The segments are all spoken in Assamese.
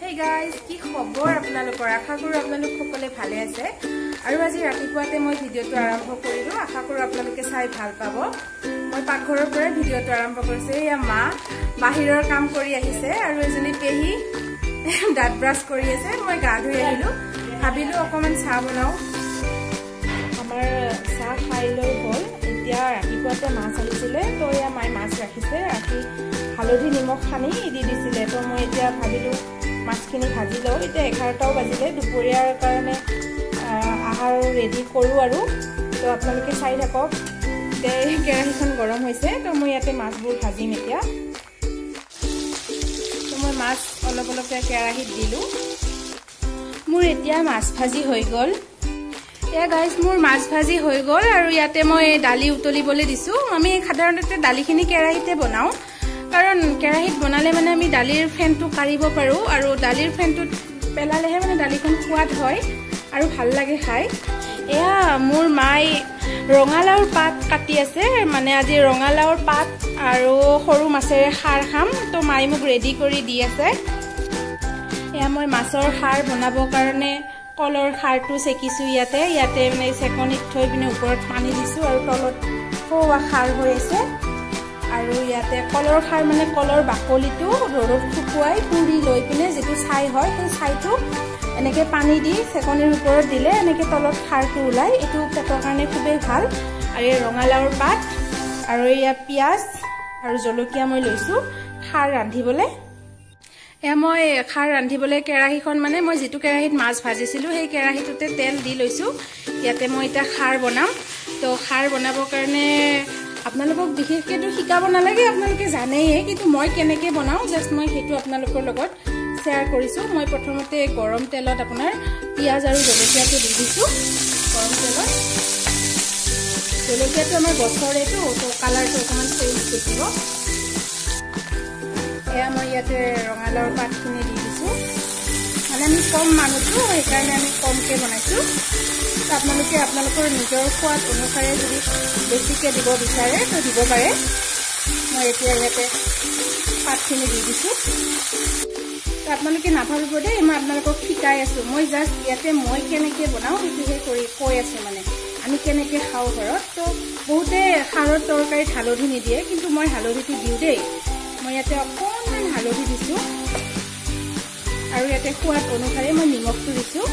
Hey guys, কি খবৰ আপোনালোকৰ আশা কৰো আপোনালোক সকলে ভালে আছে আৰু আজি ৰাতিপুৱাতে মই ভিডিওটো আৰম্ভ কৰিলো আশা কৰো আপোনালোকে চাই ভাল পাব মই পাকঘৰৰ পৰা ভিডিওটো আৰম্ভ কৰিছে এয়া মা বাহিৰৰ কাম কৰি আহিছে আৰু এজনী পেহি দাঁত ব্ৰাছ কৰি আছে মই গা ধুই আহিলো ভাবিলো অকমান চাহ বনাও আমাৰ চাহ খাই লৈ হ'ল এতিয়া ৰাতিপুৱাতে মাছ আহিছিলে তো এয়া মাই মাছ ৰাখিছে ৰাখি হালধি নিমখ খানি দি দিছিলে তো মই এতিয়া ভাবিলো মাছখিনি ভাজি লওঁ এতিয়া 11টাও বাজিলে দুপৰীয়াৰ কাৰণে আহাৰ ৰেডি কৰো আৰু তো আপোনালোকে চাই থাকক তে কেৰাহীখন গৰম হৈছে তো মই ইয়াতে মাছবোৰ ভাজিম এতিয়া তো মই মাছ অলপ অলপকৈ কেৰাহীত দিলো মোৰ এতিয়া মাছ ভাজি হৈ গ'ল এয়া গাইজ মোৰ মাছ ভাজি হৈ গ'ল আৰু ইয়াতে মই দালি উতলিবলৈ দিছো আমি সাধাৰণতে দালিখিনি কেৰাহীতে বনাওঁ কাৰণ কেৰাহীত বনালে মানে আমি দালিৰ ফেনটো কাঢ়িব পাৰো আৰু দালিৰ ফেনটো পেলালেহে মানে দালিখন সোৱাদ হয় আৰু ভাল লাগে খাই এয়া মোৰ মাই ৰঙালাওৰ পাত কাটি আছে মানে আজি ৰঙালাওৰ পাত আৰু সৰু মাছেৰে খাৰ খাম তো মাই মোক ৰেডি কৰি দি আছে এয়া মই মাছৰ খাৰ বনাবৰ কাৰণে কলৰ খাৰটো চেকিছো ইয়াতে মানে চেকনিত থৈ পিনে ওপৰত পানী দিছো আৰু তলত খোৱা খাৰ হৈ আছে আৰু ইয়াতে কলৰ খাৰ মানে কলৰ বাকলিটো ৰ'দত শুকুৱাই পুৰি লৈ পিনে যেটো ছাই হয় সেই ছাইটো এনেকে পানী দি চেকনিৰ ওপৰত দিলে এনেকে তলত খাৰটো ওলাই এটো পেটৰ কাৰণে খুবেই ভাল আৰু এই ৰঙালাওৰ পাত আৰু ইয়া পিয়াজ আৰু জলকীয়া মই লৈছো খাৰ ৰান্ধিবলৈ মই খাৰ ৰান্ধিবলৈ কেৰাহীখন মানে মই যেটো কেৰাহীত মাছ ভাজিছিলো সেই কেৰাহীটোতে তেল দি লৈছো ইয়াতে মই এটা খাৰ বনাম তো খাৰ বনাবৰ কাৰণে আপোনালোকক বিশেষকৈ শিকাব নালাগে আপোনালোকে জানেই কিন্তু মই কেনেকৈ বনাওঁ জাষ্ট মই সেইটো আপোনালোকৰ লগত শ্বেয়াৰ কৰিছোঁ মই প্ৰথমতে গৰম তেলত আপোনাৰ পিঁয়াজ আৰু জলকীয়াটো দি দিছোঁ গৰম তেলত জলকীয়াটো আমাৰ গছৰেটো তো কালাৰটো অকণমান চেঞ্জ দেখিব এয়া মই ইয়াতে ৰঙালাওৰ পাতখিনি দি দিছোঁ মানে আমি কম মানুহটো সেইকাৰণে আমি কমকৈ বনাইছোঁ আপোনালোকে আপোনালোকৰ নিজৰ সোৱাদ অনুসাৰে যদি বেছিকৈ দিব বিচাৰে তো দিব পাৰে মই এতিয়া ইয়াতে পাতখিনি দি দিছোঁ তো আপোনালোকে নাভাবিব দেই মই আপোনালোকক শিকাই আছোঁ মই জাষ্ট ইয়াতে মই কেনেকৈ বনাওঁ সেইটোহে কৈ আছোঁ মানে আমি কেনেকৈ খাওঁ ঘৰত তো বহুতে খাৰৰ তৰকাৰীত হালধি নিদিয়ে কিন্তু মই হালধিটো দিওঁ দেই মই ইয়াতে অকণমান হালধি দিছোঁ আৰু ইয়াতে সোৱাদ অনুসাৰে মই নিমখটো দিছোঁ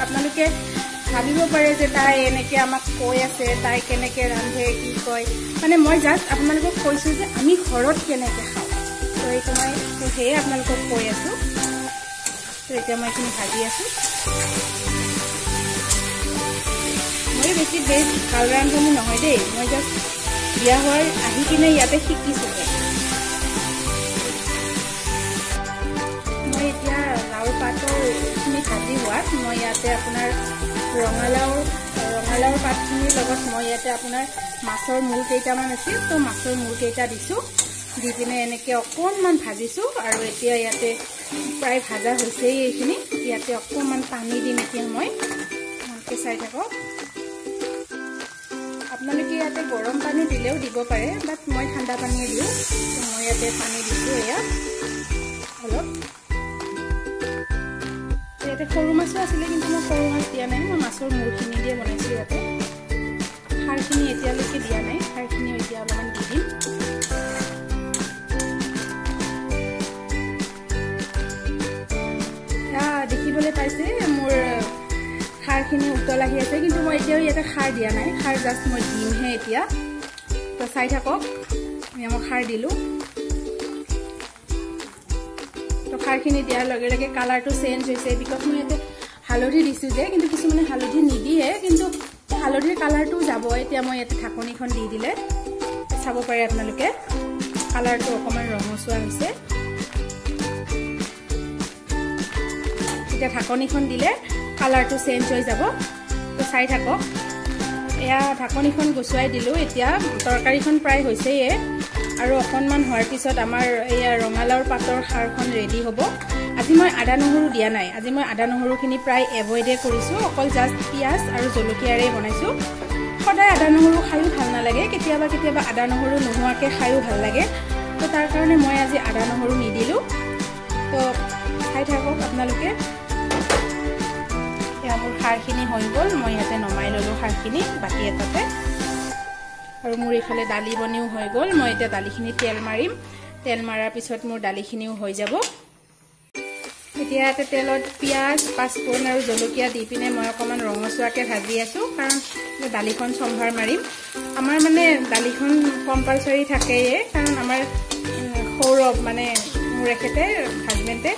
আপোনালোকে ভাবিব পাৰে যে তাই এনেকৈ আমাক কৈ আছে তাই কেনেকৈ ৰান্ধে কি কয় মানে মই জাষ্ট আপোনালোকক কৈছোঁ যে আমি ঘৰত কেনেকৈ খাওঁ তো এইটো মই সেয়ে আপোনালোকক কৈ আছোঁ তো এতিয়া মই এইখিনি ভাজি আছোঁ মই বেছি ভাল ৰান্ধনি নহয় দেই মই জাষ্ট বিয়া হোৱাৰ আহি কিনে ইয়াতে শিকিছোঁ মই এতিয়া লাওৰ পাতৰখিনি ভাজি হোৱাত মই ইয়াতে আপোনাৰ ৰঙালাওৰ পাতখিনিৰ লগত মই ইয়াতে আপোনাৰ মাছৰ মূৰ কেইটামান আছিল তো মাছৰ মূৰ কেইটা দিছোঁ দি পিনে এনেকৈ অকণমান ভাজিছোঁ আৰু এতিয়া ইয়াতে প্ৰায় ভাজা হৈছেই এইখিনি ইয়াতে অকণমান পানী দিম এতিয়া মই ভালকৈ চাই থাকক আপোনালোকে ইয়াতে গৰম পানী দিলেও দিব পাৰে বাট মই ঠাণ্ডা পানীয়ে দিওঁ মই ইয়াতে পানী দিছোঁ এয়া অলপ ইয়াতে সৰু মাছো আছিলে কিন্তু মই সৰু মাছ দিয়া নাই মই মাছৰ মূৰখিনি দিয়ে বনাইছোঁ ইয়াতে খাৰখিনি এতিয়ালৈকে দিয়া নাই খাৰখিনি এতিয়া অলপমান দি দিম দেখিবলৈ পাইছে মোৰ খাৰখিনি উতল আহি আছে কিন্তু মই এতিয়াও ইয়াতে খাৰ দিয়া নাই খাৰ জাষ্ট মই দিমহে এতিয়া তো চাই থাকক মই খাৰ দিলোঁ তো খাৰখিনি দিয়াৰ লগে লগে কালাৰটো চেঞ্জ হৈছে বিকজ মই ইয়াতে হালধি দিছোঁ যে কিন্তু কিছুমানে হালধি নিদিয়ে কিন্তু হালধিৰ কালাৰটোও যাব এতিয়া মই ইয়াতে ঢাকনিখন দি দিলে চাব পাৰে আপোনালোকে কালাৰটো অকণমান ৰঙচুৱা হৈছে এতিয়া ঢাকনিখন দিলে কালাৰটো চেঞ্জ হৈ যাব তো চাই থাকক এয়া ঢাকনিখন গুচুৱাই দিলোঁ এতিয়া তৰকাৰীখন প্ৰায় হৈছেই আৰু অকণমান হোৱাৰ পিছত আমাৰ এয়া ৰঙালাওৰ পাতৰ খাৰখন ৰেডি হ'ব আজি মই আদা নহৰু দিয়া নাই আজি মই আদা নহৰুখিনি প্ৰায় এভইডে কৰিছোঁ অকল জাষ্ট পিঁয়াজ আৰু জলকীয়াৰে বনাইছোঁ সদায় আদা নহৰু খায়ো ভাল নালাগে কেতিয়াবা আদা নহৰু নোহোৱাকৈ খায়ো ভাল লাগে তো তাৰ কাৰণে মই আজি আদা নহৰু নিদিলোঁ তো খাই থাকক আপোনালোকে এয়া মোৰ খাৰখিনি হৈ গ'ল মই ইয়াতে নমাই ল'লোঁ খাৰখিনি বাকি এটাতে আৰু মোৰ এইফালে দালি বনিও হৈ গ'ল মই এতিয়া দালিখিনি তেল মাৰিম তেল মাৰাৰ পিছত মোৰ দালিখিনিও হৈ যাব এতিয়া ইয়াতে তেলত পিঁয়াজ পাঁচফোৰণ আৰু জলকীয়া দি পিনে মই অকণমান ৰঙচুৱাকৈ ভাজি আছোঁ কাৰণ দালিখন সম্ভাৰ মাৰিম আমাৰ মানে দালিখন কম্পালচৰি থাকেই কাৰণ আমাৰ সৌৰভ মানে মোৰ এখেতে হাজবেণ্ডে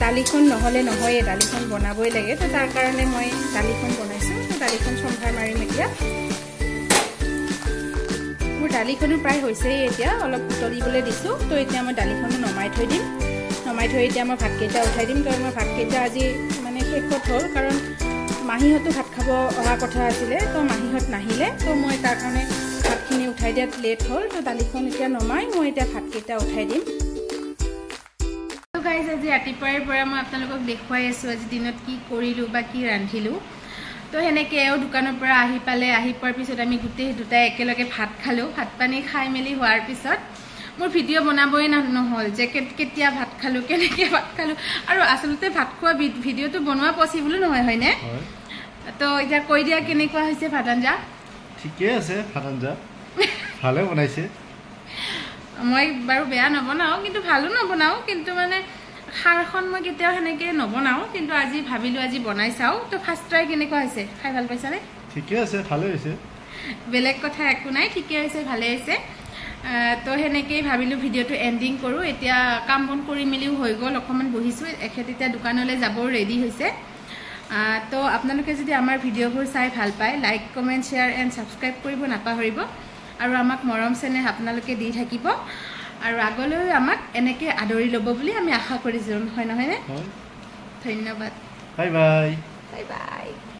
দালিখন নহ'লে নহয়ে দালিখন বনাবই লাগে তো তাৰ কাৰণে মই দালিখন বনাইছোঁ তো দালিখন সম্ভাৰ মাৰিম এতিয়া মোৰ দালিখনো প্ৰায় হৈছেই এতিয়া অলপ উতলিবলৈ দিছোঁ তো এতিয়া মই দালিখনো নমাই থৈ দিম নমাই থৈ এতিয়া মই ভাতকেইটা উঠাই দিম কাৰণ মই ভাতকেইটা আজি মানে শেষত হ'ল কাৰণ মাহীহঁতো ভাত খাব অহা কথা আছিলে তো মাহীহঁত নাহিলে তো মই তাৰ কাৰণে ভাতখিনি উঠাই দিয়াত লেট হ'ল তো দালিখন এতিয়া নমাই মই এতিয়া ভাতকেইটা উঠাই দিম তো গাইজ আজি ৰাতিপুৱাৰ পৰা মই আপোনালোকক দেখুৱাই আছোঁ আজি দিনত কি কৰিলোঁ বা কি ৰান্ধিলোঁ তো সেনেকৈ এওঁ দোকানৰ পৰা আহি পালে আহি পোৱাৰ পিছত আমি গোটেই দুটাই একেলগে ভাত খালোঁ ভাত পানী খাই মেলি হোৱাৰ পিছত মোৰ ভিডিঅ' বনাবই নহ'ল যে কেতিয়া ভাত খালোঁ কেনেকৈ ভাত খালোঁ আৰু আচলতে ভাত খোৱা ভিডিঅ'টো বনোৱা পচিবলো নহয় হয়নে তো এতিয়া কৈ দিয়া কেনেকুৱা হৈছে ভাত আঞ্জা ঠিকে আছে ভাত আঞ্জা ভালে বনাইছে মই বাৰু বেয়া নবনাওঁ কিন্তু ভালো নবনাওঁ কিন্তু মানে খাৰখন মই কেতিয়াও সেনেকৈ নবনাওঁ কিন্তু আজি ভাবিলোঁ আজি বনাই চাওঁ তো ফাৰ্ষ্ট ট্ৰাই কেনেকুৱা হৈছে খাই ভাল পাইছানে ঠিকে আছে ভালে হৈছে বেলেগ কথা একো নাই ঠিকে হৈছে ভালে হৈছে তো সেনেকেই ভাবিলোঁ ভিডিঅ'টো এণ্ডিং কৰোঁ এতিয়া কাম বন কৰি মেলিও হৈ গ'ল অকণমান বহিছোঁ এখেত এতিয়া দোকানলৈ যাব ৰেডি হৈছে তো আপোনালোকে যদি আমাৰ ভিডিঅ'বোৰ চাই ভাল পায় like comment share and subscribe কৰিব নাপাহৰিব আৰু আমাক মৰম চেনেহ আপোনালোকে দি থাকিব আৰু আগলৈ আমাক এনেকৈ আদৰি ল'ব বুলি আমি আশা কৰিছোঁ হয় নহয়নে ধন্যবাদ বাই বাই বাই বাই